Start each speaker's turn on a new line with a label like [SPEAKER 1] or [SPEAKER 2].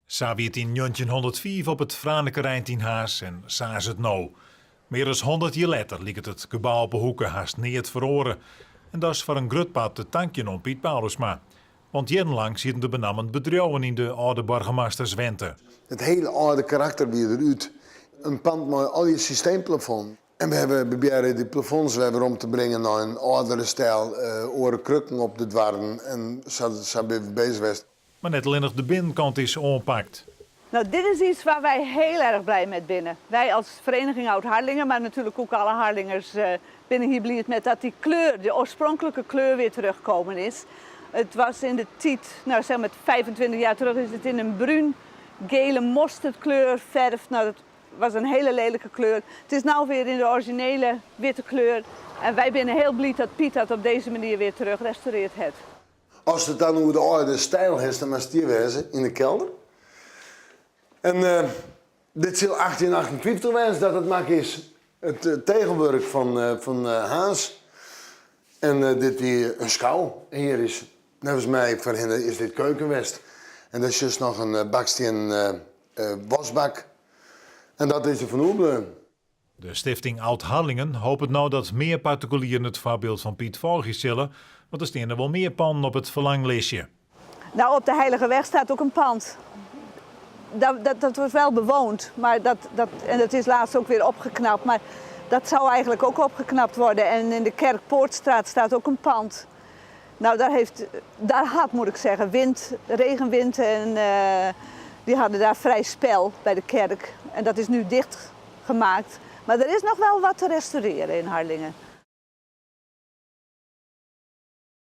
[SPEAKER 1] Zo wie het in 1905 op het Franekerijnt in Haas en zo is het nou. Meer dan 100 jaar later ligt het gebouw op de hoeken haast niet verloren. En dat is voor een groot part te danken aan Piet Paulusma. Want jarenlang zitten de benamend bedrijven in de oude burgemeesters Wente.
[SPEAKER 2] Het hele oude karakter weer eruit. Een pand met al je systeemplafond. En we hebben proberen die plafonds weer om te brengen naar een oudere stijl. Oren krukken op de dwarren en zo zijn we bezig geweest.
[SPEAKER 1] Maar net alleen nog de binnenkant is ompakt.
[SPEAKER 3] Nou, dit is iets waar wij heel erg blij mee binnen. Wij als vereniging Oud-Harlingen, maar natuurlijk ook alle Harlingers binnen hier blij met dat die kleur, de oorspronkelijke kleur weer teruggekomen is. Het was in de tijd, nou zeg maar 25 jaar terug, is het in een bruin-gele mosterdkleur verf. Nou, dat was een hele lelijke kleur. Het is nu weer in de originele witte kleur. En wij zijn heel blij dat Piet dat op deze manier weer terug restaureerd heeft.
[SPEAKER 2] Als het dan hoe de oude stijl is, dan was die wezen in de kelder. En dit zal 1828 wezen dat het maak is. Het tegelwerk van Haas. En dit hier een schouw. En hier is, volgens mij, voor hen is dit keukenwest. En dat is dus nog een baksteen wasbak. En dat is de Van Oerbleum.
[SPEAKER 1] De stichting Oud-Harlingen hoopt nou dat meer particulieren het voorbeeld van Piet volgen zullen. Want er staan er wel meer panden op het verlanglijstje.
[SPEAKER 3] Nou, op de Heilige Weg staat ook een pand. Dat wordt wel bewoond, maar en dat is laatst ook weer opgeknapt. Maar dat zou eigenlijk ook opgeknapt worden. En in de Kerkpoortstraat staat ook een pand. Nou, daar had, moet ik zeggen, regenwind en die hadden daar vrij spel bij de kerk. En dat is nu dichtgemaakt. Maar er is nog wel wat te restaureren in Harlingen.